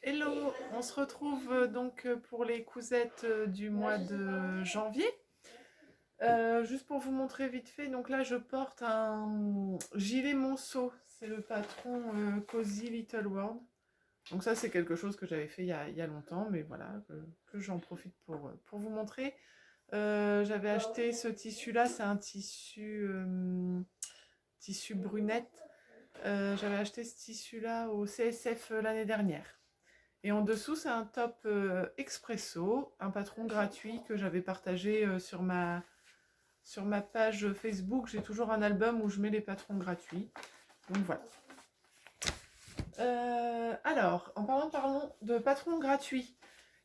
Hello, on se retrouve donc pour les cousettes du mois de janvier. Juste pour vous montrer vite fait, donc là je porte un gilet Monceau, c'est le patron Cozy Little World. Donc ça c'est quelque chose que j'avais fait il y a longtemps, mais voilà, que j'en profite pour vous montrer. J'avais acheté ce tissu-là, c'est un tissu brunette. J'avais acheté ce tissu-là au CSF l'année dernière. Et en dessous, c'est un top expresso, un patron gratuit que j'avais partagé sur ma page Facebook. J'ai toujours un album où je mets les patrons gratuits. Donc voilà. Alors, parlons de patrons gratuits.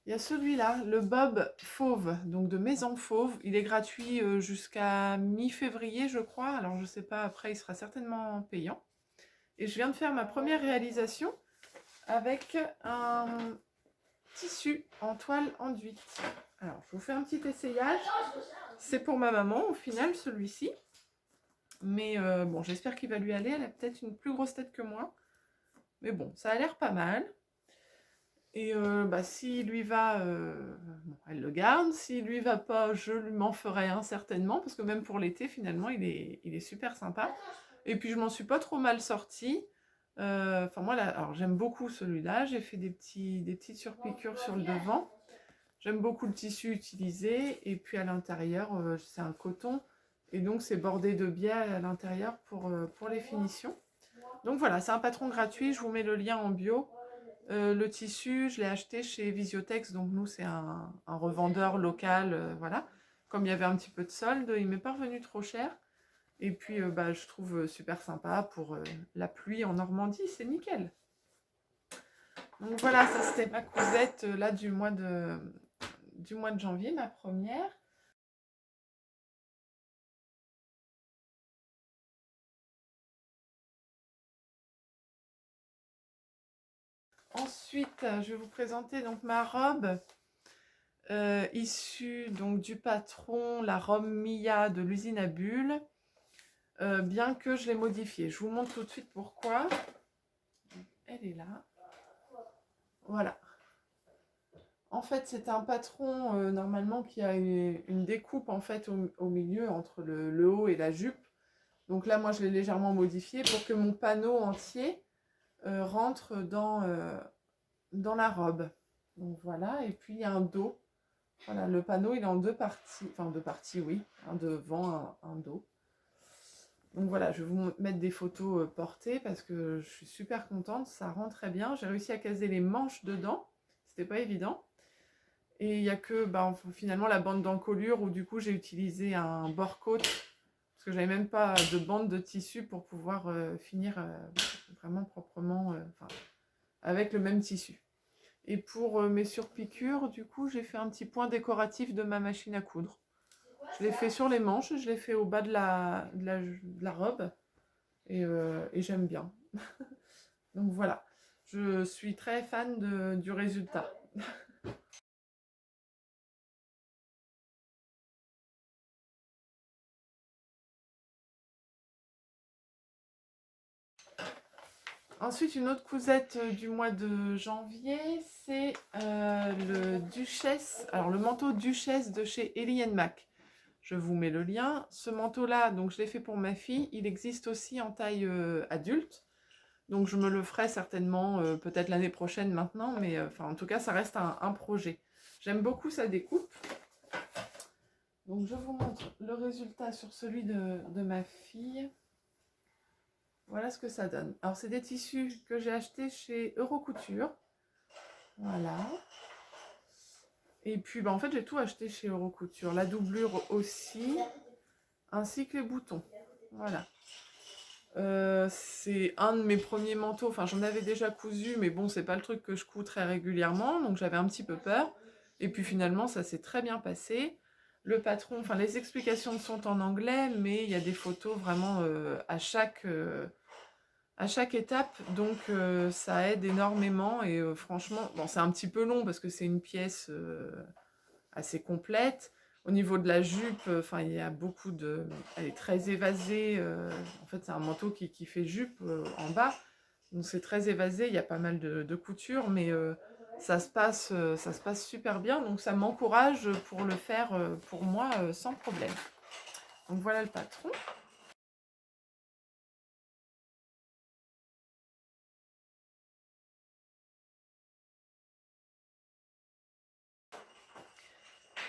Il y a celui-là, le Bob Fauve, donc de Maison Fauve. Il est gratuit jusqu'à mi-février, je crois. Alors, je ne sais pas, après, il sera certainement payant. Et je viens de faire ma première réalisation avec un tissu en toile enduite. Alors, je vous fais un petit essayage. C'est pour ma maman, au final, celui-ci. Mais bon, j'espère qu'il va lui aller. Elle a peut-être une plus grosse tête que moi. Mais bon, ça a l'air pas mal. Et s'il lui va, bon, elle le garde. S'il lui va pas, je m'en ferai un certainement. Parce que même pour l'été, finalement, il est super sympa. Et puis, je m'en suis pas trop mal sortie. Enfin, moi, là, alors j'aime beaucoup celui-là. J'ai fait des petites surpiqûres sur le devant. J'aime beaucoup le tissu utilisé. Et puis à l'intérieur, c'est un coton. Et donc, c'est bordé de biais à l'intérieur pour les finitions. Donc voilà, c'est un patron gratuit. Je vous mets le lien en bio. Le tissu, je l'ai acheté chez Visiotex. Donc nous, c'est un revendeur local. Voilà. Comme il y avait un petit peu de solde, il m'est pas revenu trop cher. Et puis, je trouve super sympa pour la pluie en Normandie. C'est nickel. Donc voilà, ça c'était ma cousette là du mois de janvier, ma première. Ensuite, je vais vous présenter donc ma robe issue donc du patron, la robe Mia de l'usine à bulles, bien que je l'ai modifiée. Je vous montre tout de suite pourquoi. Elle est là. Voilà. En fait, c'est un patron normalement qui a une découpe en fait au milieu entre le haut et la jupe. Donc là, moi, je l'ai légèrement modifié pour que mon panneau entier rentre dans la robe. Donc voilà, et puis il y a un dos. Voilà, le panneau il est en deux parties, enfin deux parties, oui, un devant, un dos. Donc voilà, je vais vous mettre des photos portées parce que je suis super contente, ça rend très bien. J'ai réussi à caser les manches dedans, c'était pas évident. Et il n'y a que finalement la bande d'encolure où du coup j'ai utilisé un bord-côte parce que j'avais même pas de bande de tissu pour pouvoir finir vraiment proprement, avec le même tissu. Et pour mes surpiqûres, du coup, j'ai fait un petit point décoratif de ma machine à coudre. Je l'ai fait sur les manches, je l'ai fait au bas de la robe, et j'aime bien. Donc voilà, je suis très fan du résultat. Ensuite, une autre cousette du mois de janvier, c'est le Duchesse, alors le manteau Duchesse de chez Ellie Mac. Je vous mets le lien. Ce manteau-là, donc je l'ai fait pour ma fille. Il existe aussi en taille adulte. Donc je me le ferai certainement peut-être l'année prochaine maintenant. Mais en tout cas, ça reste un projet. J'aime beaucoup sa découpe. Donc je vous montre le résultat sur celui de ma fille. Voilà ce que ça donne. Alors c'est des tissus que j'ai achetés chez Eurocouture. Voilà. Et puis en fait j'ai tout acheté chez Eurocouture. La doublure aussi, ainsi que les boutons. Voilà. C'est un de mes premiers manteaux, enfin j'en avais déjà cousu, mais bon c'est pas le truc que je couds très régulièrement, donc j'avais un petit peu peur. Et puis finalement ça s'est très bien passé. Le patron, enfin les explications sont en anglais, mais il y a des photos vraiment à chaque étape, donc ça aide énormément. Et franchement, bon c'est un petit peu long parce que c'est une pièce assez complète. Au niveau de la jupe, il y a beaucoup de... Elle est très évasée. En fait, c'est un manteau qui fait jupe en bas. Donc c'est très évasé, il y a pas mal de coutures. Mais ça se passe super bien, donc ça m'encourage pour le faire pour moi sans problème. Donc voilà le patron.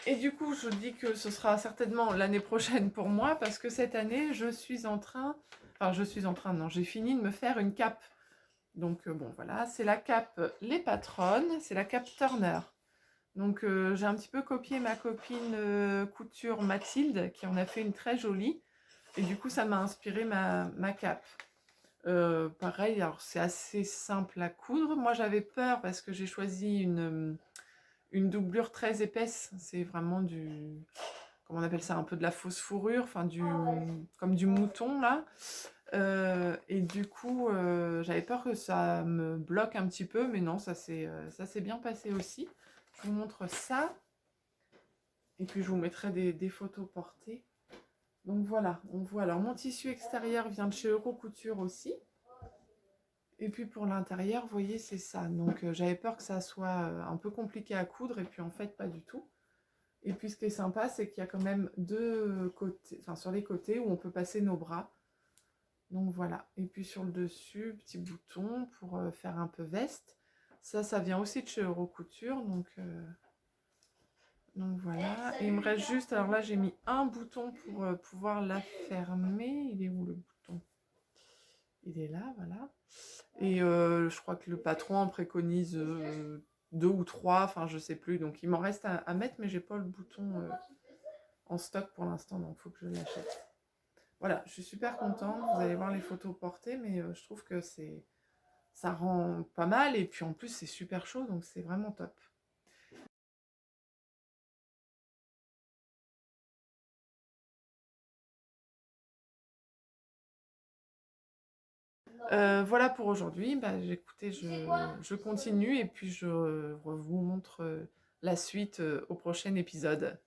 Et du coup, je dis que ce sera certainement l'année prochaine pour moi, parce que cette année, non, j'ai fini de me faire une cape. Donc bon, voilà, c'est la cape Les Patronnes, c'est la cape Turner. Donc j'ai un petit peu copié ma copine couture Mathilde, qui en a fait une très jolie. Et du coup, ça m'a inspiré ma cape. Pareil, alors c'est assez simple à coudre. Moi, j'avais peur parce que j'ai choisi une doublure très épaisse. C'est vraiment comment on appelle ça, un peu de la fausse fourrure, enfin comme du mouton là. Et du coup, j'avais peur que ça me bloque un petit peu, mais non, ça s'est bien passé aussi. Je vous montre ça. Et puis je vous mettrai des photos portées. Donc voilà, on voit. Alors mon tissu extérieur vient de chez Eurocouture aussi. Et puis pour l'intérieur, vous voyez, c'est ça. Donc j'avais peur que ça soit un peu compliqué à coudre, et puis en fait, pas du tout. Et puis ce qui est sympa, c'est qu'il y a quand même deux côtés, enfin sur les côtés où on peut passer nos bras. Donc voilà. Et puis sur le dessus, petit bouton pour faire un peu veste. Ça vient aussi de chez Eurocouture. Donc voilà. Et il me reste juste, alors là j'ai mis un bouton pour pouvoir la fermer. Il est où le bouton? Il est là, voilà. Et je crois que le patron en préconise deux ou trois, enfin je sais plus. Donc il m'en reste à mettre, mais j'ai pas le bouton en stock pour l'instant, donc il faut que je l'achète. Voilà, je suis super contente. Vous allez voir les photos portées, mais je trouve que ça rend pas mal. Et puis en plus, c'est super chaud, donc c'est vraiment top. Voilà pour aujourd'hui. Bah, écoutez, je continue et puis je vous montre la suite au prochain épisode.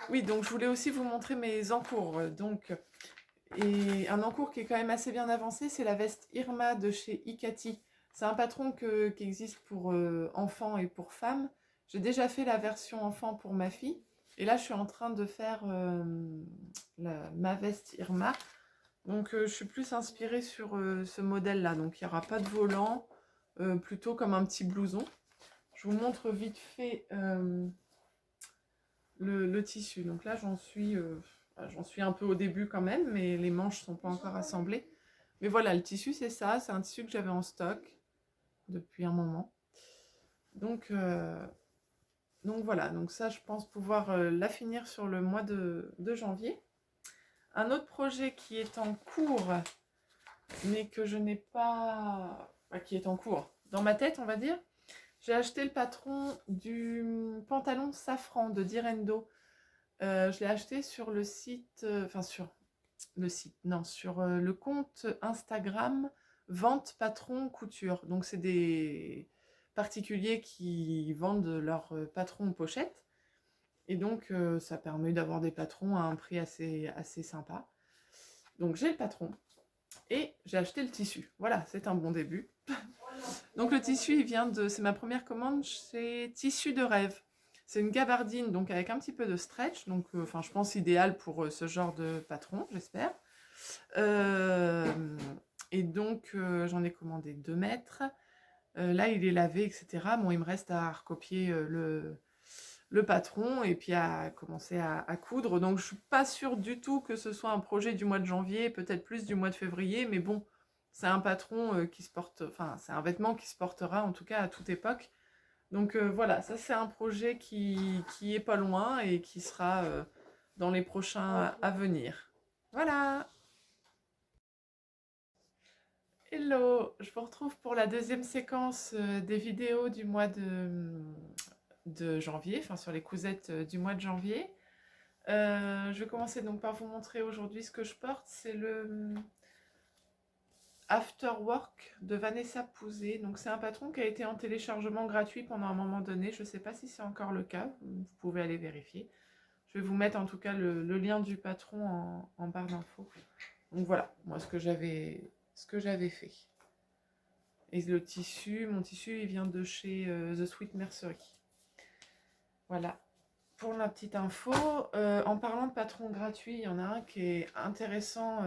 Oui, donc je voulais aussi vous montrer mes encours. Et un encours qui est quand même assez bien avancé, c'est la veste Irma de chez Ikati. C'est un patron qui existe pour enfants et pour femmes. J'ai déjà fait la version enfant pour ma fille. Et là, je suis en train de faire ma veste Irma. Donc, je suis plus inspirée sur ce modèle-là. Donc, il n'y aura pas de volant, plutôt comme un petit blouson. Je vous montre vite fait le tissu. Donc là, j'en suis un peu au début quand même, mais les manches sont pas encore assemblées. Mais voilà, le tissu, c'est ça. C'est un tissu que j'avais en stock depuis un moment. Donc, euh, donc voilà, donc ça, je pense pouvoir la finir sur le mois de janvier. Un autre projet qui est en cours, mais que je n'ai pas... qui est en cours, dans ma tête, on va dire. J'ai acheté le patron du pantalon safran de Direndo. Je l'ai acheté sur le site, sur le site, non, sur le compte Instagram Vente Patron Couture. Donc c'est des particuliers qui vendent leurs patrons pochettes. Et donc ça permet d'avoir des patrons à un prix assez sympa. Donc j'ai le patron et j'ai acheté le tissu. Voilà, c'est un bon début. Donc le tissu, c'est ma première commande chez Tissu de Rêve. C'est une gabardine, donc avec un petit peu de stretch, donc je pense idéal pour ce genre de patron, j'espère. Et donc j'en ai commandé 2 mètres. Là, il est lavé, etc. Bon, il me reste à recopier le patron et puis à commencer à coudre. Donc je suis pas sûre du tout que ce soit un projet du mois de janvier, peut-être plus du mois de février, mais bon, c'est un patron qui se porte, enfin c'est un vêtement qui se portera en tout cas à toute époque. Donc voilà, ça c'est un projet qui est pas loin et qui sera dans les prochains à venir. Voilà. Hello, je vous retrouve pour la deuxième séquence des vidéos du mois de janvier, enfin sur les cousettes du mois de janvier. Je vais commencer donc par vous montrer aujourd'hui ce que je porte. C'est le After Work de Vanessa Pouzet. Donc c'est un patron qui a été en téléchargement gratuit pendant un moment donné. Je ne sais pas si c'est encore le cas, vous pouvez aller vérifier. Je vais vous mettre en tout cas le lien du patron en barre d'infos. Donc voilà, moi ce que j'avais fait. Et le tissu, mon tissu, il vient de chez The Sweet Mercery. Voilà. Pour la petite info, en parlant de patron gratuit, il y en a un qui est intéressant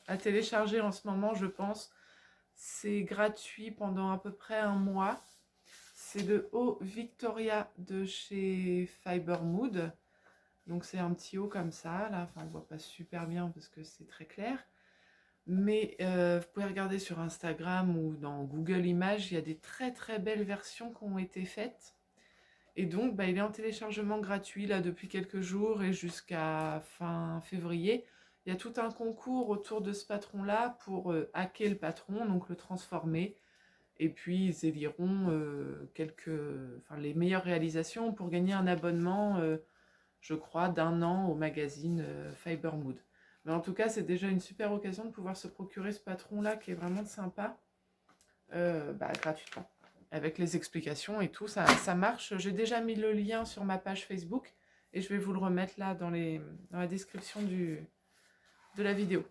à télécharger en ce moment, je pense. C'est gratuit pendant à peu près un mois. C'est le haut Victoria de chez Fiber Mood. Donc c'est un petit haut comme ça, là. Enfin, on ne voit pas super bien parce que c'est très clair. Mais vous pouvez regarder sur Instagram ou dans Google Images, il y a des très très belles versions qui ont été faites. Et donc, il est en téléchargement gratuit là depuis quelques jours et jusqu'à fin février. Il y a tout un concours autour de ce patron-là pour hacker le patron, donc le transformer. Et puis, ils éliront les meilleures réalisations pour gagner un abonnement, je crois, d'un an au magazine Fiber Mood. Mais en tout cas, c'est déjà une super occasion de pouvoir se procurer ce patron-là qui est vraiment sympa, gratuitement. Avec les explications et tout, ça marche. J'ai déjà mis le lien sur ma page Facebook et je vais vous le remettre là dans la description de la vidéo.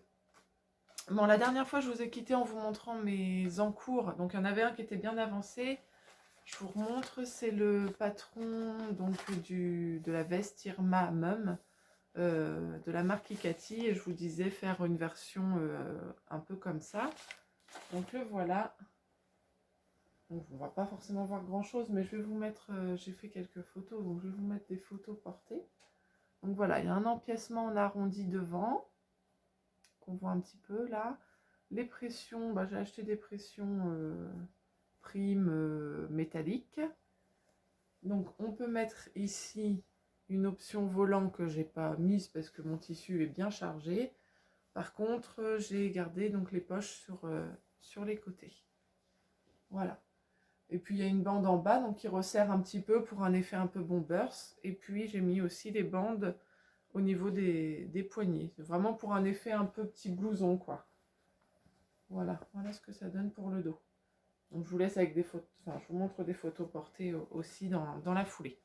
Bon, la dernière fois, je vous ai quitté en vous montrant mes encours. Donc, il y en avait un qui était bien avancé. Je vous remontre, c'est le patron donc, de la veste Irma Mum de la marque Ikati. Et je vous disais faire une version un peu comme ça. Donc, le voilà. Donc, on ne va pas forcément voir grand chose, mais je vais vous mettre, j'ai fait quelques photos, donc je vais vous mettre des photos portées. Donc voilà, il y a un empiècement en arrondi devant, qu'on voit un petit peu là. Les pressions, j'ai acheté des pressions primes métalliques. Donc on peut mettre ici une option volant que j'ai pas mise parce que mon tissu est bien chargé. Par contre, j'ai gardé donc les poches sur les côtés. Voilà. Et puis il y a une bande en bas donc qui resserre un petit peu pour un effet un peu bombers. Et puis j'ai mis aussi les bandes au niveau des poignets. Vraiment pour un effet un peu petit blouson quoi. Voilà ce que ça donne pour le dos. Donc je vous laisse avec des photos, je vous montre des photos portées aussi dans la foulée.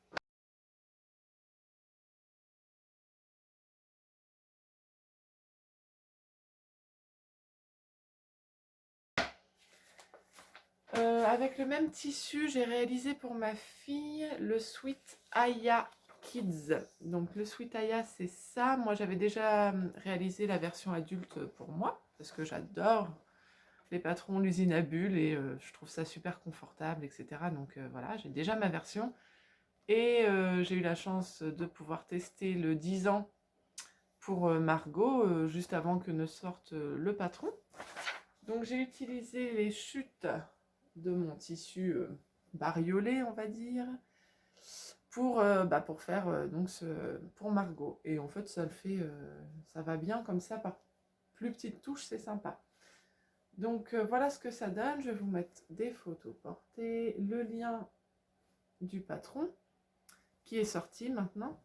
Avec le même tissu, j'ai réalisé pour ma fille le Sweet Aya Kids. Donc le Sweet Aya, c'est ça. Moi, j'avais déjà réalisé la version adulte pour moi, parce que j'adore les patrons, l'usine à bulles, et je trouve ça super confortable, etc. Donc voilà, j'ai déjà ma version. Et j'ai eu la chance de pouvoir tester le 10 ans pour Margot, juste avant que ne sorte le patron. Donc j'ai utilisé les chutes de mon tissu bariolé, on va dire, pour faire donc pour Margot. Et en fait, ça le fait, ça va bien comme ça, par plus petites touches, c'est sympa. Donc voilà ce que ça donne. Je vais vous mettre des photos portées, le lien du patron qui est sorti maintenant.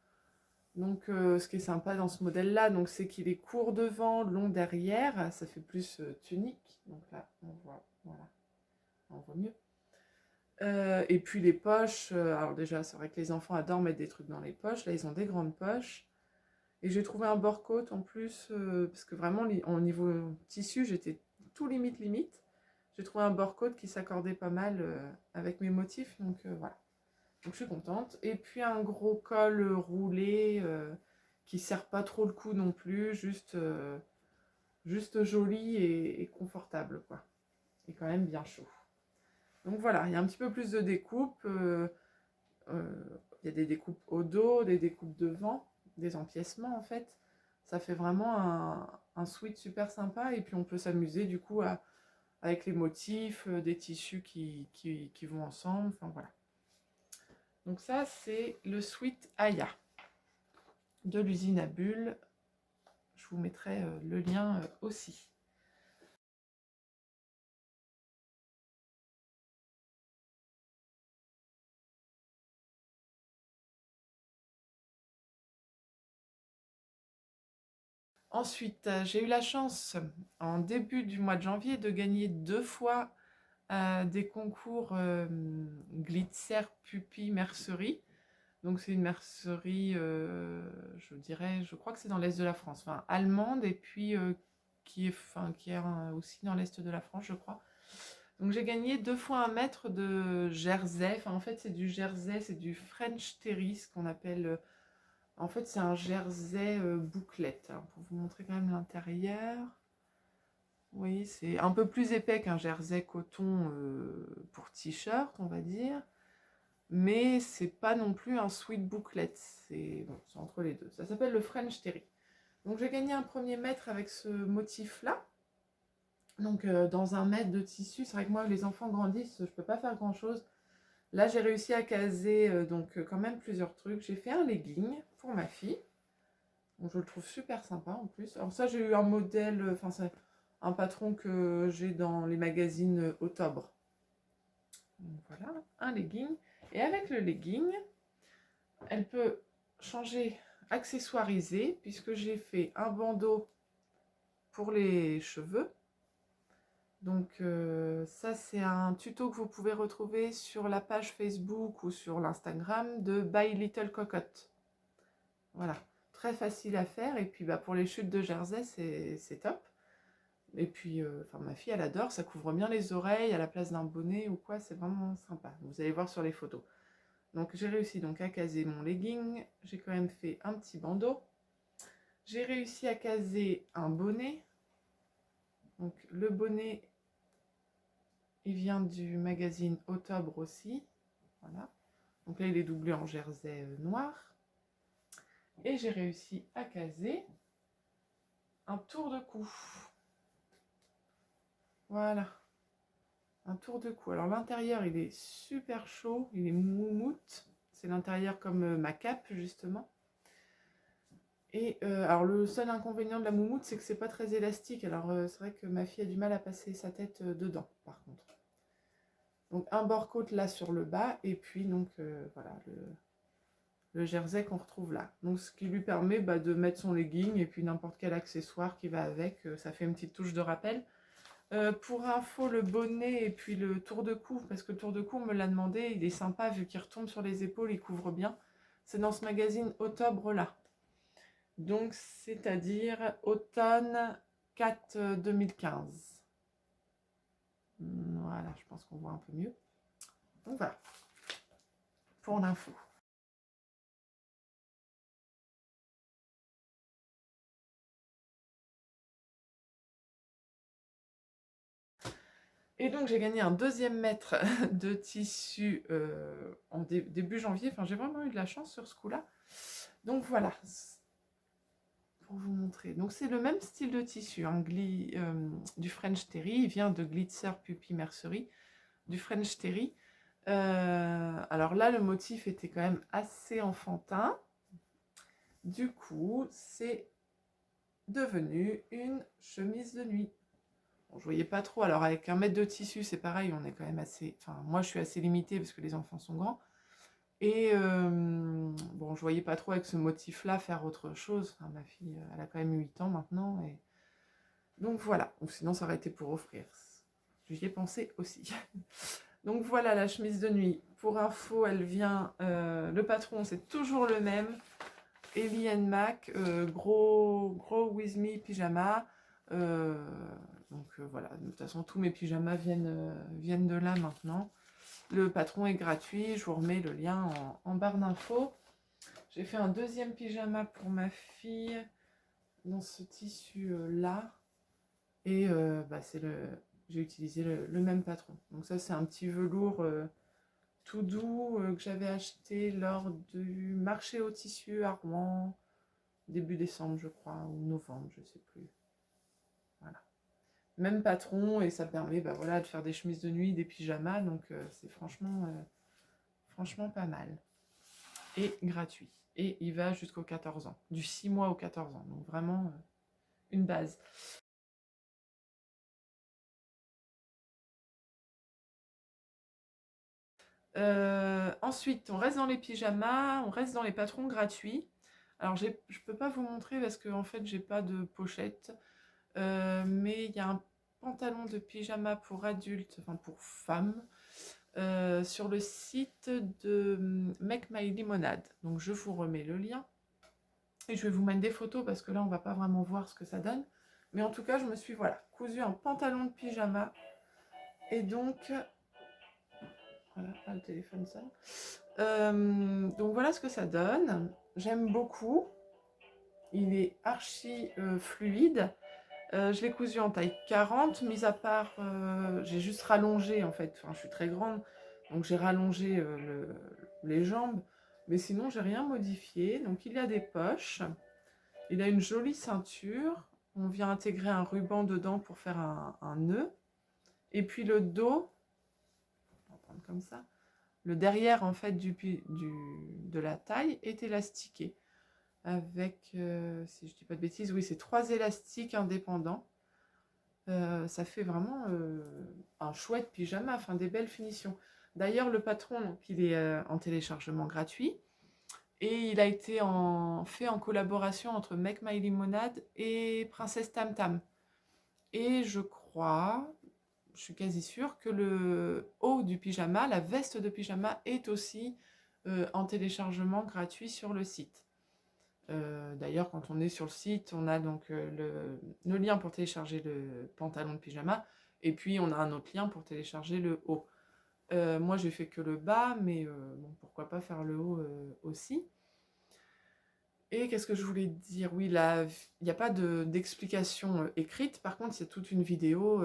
Donc ce qui est sympa dans ce modèle-là, donc c'est qu'il est court devant, long derrière, ça fait plus tunique. Donc là, on voit, voilà, on voit mieux. Et puis les poches, alors déjà c'est vrai que les enfants adorent mettre des trucs dans les poches, là ils ont des grandes poches. Et j'ai trouvé un bord-côte en plus, parce que vraiment au niveau tissu j'étais tout limite. J'ai trouvé un bord-côte qui s'accordait pas mal avec mes motifs, donc voilà. Donc je suis contente. Et puis un gros col roulé qui serre pas trop le cou non plus, juste joli et confortable quoi. Et quand même bien chaud. Donc voilà, il y a un petit peu plus de découpe. Il y a des découpes au dos, des découpes devant, des empiècements en fait. Ça fait vraiment un sweat super sympa. Et puis on peut s'amuser du coup avec les motifs, des tissus qui vont ensemble. Enfin voilà. Donc ça c'est le sweat Aya de l'usine à bulles. Je vous mettrai le lien aussi. Ensuite, j'ai eu la chance, en début du mois de janvier, de gagner 2 fois des concours Glitzer Pupi Mercerie. Donc c'est une mercerie, je crois que c'est dans l'Est de la France, enfin allemande, et puis qui est aussi dans l'Est de la France, je crois. Donc j'ai gagné 2 fois 1 mètre de jersey. Enfin, en fait, c'est du jersey, c'est du French Terry, ce qu'on appelle. En fait, c'est un jersey bouclette. Alors, pour vous montrer quand même l'intérieur. Vous voyez, c'est un peu plus épais qu'un jersey coton pour t-shirt, on va dire. Mais c'est pas non plus un sweat bouclette. C'est bon, c'est entre les deux. Ça s'appelle le French Terry. Donc j'ai gagné un premier mètre avec ce motif-là. Donc dans 1 mètre de tissu, c'est vrai que moi les enfants grandissent, je peux pas faire grand chose. Là j'ai réussi à caser quand même plusieurs trucs. J'ai fait un legging pour ma fille. Donc je le trouve super sympa en plus. Alors ça j'ai eu un modèle, enfin c'est un patron que j'ai dans les magazines Octobre. Donc voilà, un legging. Et avec le legging, elle peut changer, accessoiriser, puisque j'ai fait un bandeau pour les cheveux. Donc ça c'est un tuto que vous pouvez retrouver sur la page Facebook ou sur l'Instagram de By Little Cocotte. Voilà, très facile à faire et puis pour les chutes de jersey c'est top. Et puis ma fille elle adore, ça couvre bien les oreilles à la place d'un bonnet ou quoi, c'est vraiment sympa. Vous allez voir sur les photos. Donc j'ai réussi donc à caser mon legging, j'ai quand même fait un petit bandeau. J'ai réussi à caser un bonnet. Donc le bonnet il vient du magazine Octobre aussi. Voilà. Donc là, il est doublé en jersey noir. Et j'ai réussi à caser un tour de cou. Voilà. Un tour de cou. Alors l'intérieur, il est super chaud. Il est moumoute. C'est l'intérieur comme ma cape, justement. Et alors le seul inconvénient de la moumoute, c'est que c'est pas très élastique. Alors c'est vrai que ma fille a du mal à passer sa tête dedans, par contre. Donc un bord-côte là sur le bas, et puis donc voilà le jersey qu'on retrouve là. Donc ce qui lui permet de mettre son legging et puis n'importe quel accessoire qui va avec, ça fait une petite touche de rappel. Pour info, le bonnet et puis le tour de cou, parce que le tour de cou, on me l'a demandé, il est sympa vu qu'il retombe sur les épaules, il couvre bien. C'est dans ce magazine Octobre là. Donc c'est-à-dire automne 4 2015. Voilà, je pense qu'on voit un peu mieux. Donc voilà, pour l'info. Et donc j'ai gagné un 2e mètre de tissu en début janvier. Enfin, j'ai vraiment eu de la chance sur ce coup-là. Donc voilà, pour vous montrer. Donc c'est le même style de tissu, hein, du French Terry. Il vient de Glitzer Puppy Mercery, du French Terry. Alors là, le motif était quand même assez enfantin. Du coup, c'est devenu une chemise de nuit. Bon, je voyais pas trop. Alors avec 1 mètre de tissu, c'est pareil, on est quand même assez. Enfin, moi je suis assez limitée parce que les enfants sont grands. Et bon, je voyais pas trop avec ce motif-là faire autre chose. Enfin, ma fille, elle a quand même 8 ans maintenant. Et... Donc voilà. Ou sinon, ça aurait été pour offrir. J'y ai pensé aussi. Donc voilà la chemise de nuit. Pour info, elle vient. Le patron, c'est toujours le même. Ellie and Mac, gros With Me pyjama. Voilà, de toute façon, tous mes pyjamas viennent de là maintenant. Le patron est gratuit, je vous remets le lien en barre d'infos. J'ai fait un 2e pyjama pour ma fille dans ce tissu-là. Et j'ai utilisé le même patron. Donc ça, c'est un petit velours tout doux que j'avais acheté lors du marché au tissu à Rouen, début décembre, je crois, ou novembre, je sais plus. Voilà. Même patron, et ça permet de faire des chemises de nuit, des pyjamas, donc c'est franchement pas mal. Et gratuit. Et il va jusqu'aux 14 ans, du 6 mois aux 14 ans, donc vraiment une base. Ensuite, on reste dans les pyjamas, on reste dans les patrons gratuits. Alors, je peux pas vous montrer parce que en fait, j'ai pas de pochette. Mais il y a un pantalon de pyjama pour adultes, enfin pour femmes, sur le site de Make My Lemonade. Donc je vous remets le lien. Et je vais vous mettre des photos parce que là on va pas vraiment voir ce que ça donne. Mais en tout cas, je me suis cousu un pantalon de pyjama Et donc, voilà, le téléphone sonne. Donc voilà ce que ça donne. J'aime beaucoup. Il est archi fluide. Je l'ai cousu en taille 40, mis à part, j'ai juste rallongé en fait. Enfin, je suis très grande, donc j'ai rallongé les jambes. Mais sinon, j'ai rien modifié. Donc il y a des poches. Il a une jolie ceinture. On vient intégrer un ruban dedans pour faire un nœud. Et puis le dos, on va prendre comme ça. Le derrière en fait de la taille est élastiqué avec, si je dis pas de bêtises, oui, c'est 3 élastiques indépendants. Ça fait vraiment un chouette pyjama, enfin des belles finitions. D'ailleurs, le patron, donc, il est en téléchargement gratuit et il a été fait en collaboration entre Make My Limonade et Princesse Tam Tam. Et je crois, je suis quasi sûre que le haut du pyjama, la veste de pyjama, est aussi en téléchargement gratuit sur le site. D'ailleurs, quand on est sur le site, on a donc le lien pour télécharger le pantalon de pyjama, et puis on a un autre lien pour télécharger le haut. Moi, j'ai fait que le bas, mais bon, pourquoi pas faire le haut aussi. Et qu'est-ce que je voulais dire? Oui, là, il n'y a pas d'explication écrite. Par contre, c'est toute une vidéo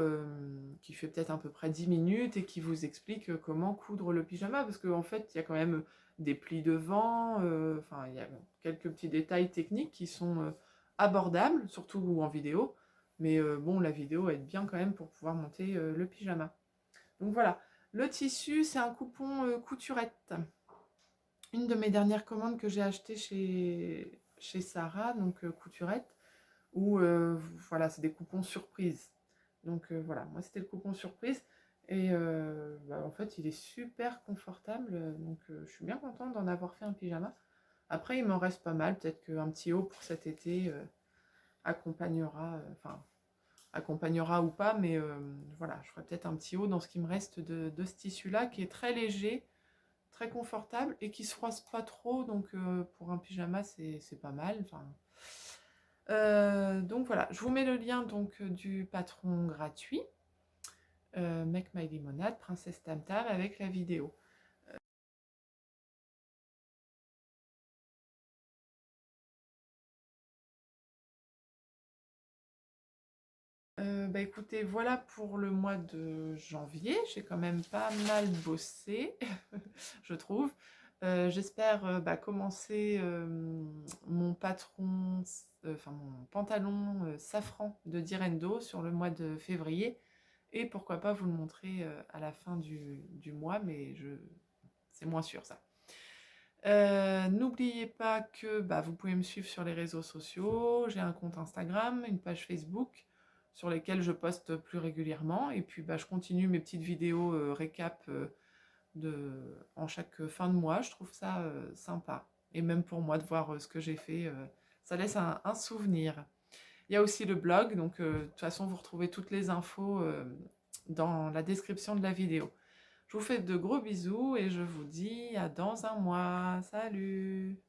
qui fait peut-être à peu près 10 minutes et qui vous explique comment coudre le pyjama. Parce qu'en fait, il y a quand même des plis devant. Enfin, il y a quelques petits détails techniques qui sont abordables, surtout en vidéo. Mais bon, la vidéo aide bien quand même pour pouvoir monter le pyjama. Donc voilà. Le tissu, c'est un coupon couturette. Une de mes dernières commandes que j'ai achetées chez Sarah, donc couturette, où voilà, c'est des coupons surprise. Donc voilà, moi c'était le coupon surprise. Et bah, en fait, il est super confortable. Donc je suis bien contente d'en avoir fait un pyjama. Après, il m'en reste pas mal. Peut-être qu'un petit haut pour cet été accompagnera, enfin, accompagnera ou pas. Mais voilà, je ferai peut-être un petit haut dans ce qui me reste de ce tissu-là, qui est très léger, très confortable et qui se froisse pas trop, donc pour un pyjama c'est pas mal. Enfin, donc voilà, je vous mets le lien donc du patron gratuit, Make My Limonade, Princesse Tam Tam, avec la vidéo. Bah écoutez, voilà pour le mois de janvier. J'ai quand même pas mal bossé, je trouve. J'espère bah, commencer mon patron, enfin mon pantalon safran de Direndo sur le mois de février. Et pourquoi pas vous le montrer à la fin du mois, mais c'est moins sûr ça. N'oubliez pas que bah, vous pouvez me suivre sur les réseaux sociaux. J'ai un compte Instagram, une page Facebook sur lesquelles je poste plus régulièrement. Et puis bah, je continue mes petites vidéos récap en chaque fin de mois. Je trouve ça sympa. Et même pour moi de voir ce que j'ai fait, ça laisse un souvenir. Il y a aussi le blog, donc de toute façon vous retrouvez toutes les infos dans la description de la vidéo. Je vous fais de gros bisous et je vous dis à dans un mois. Salut!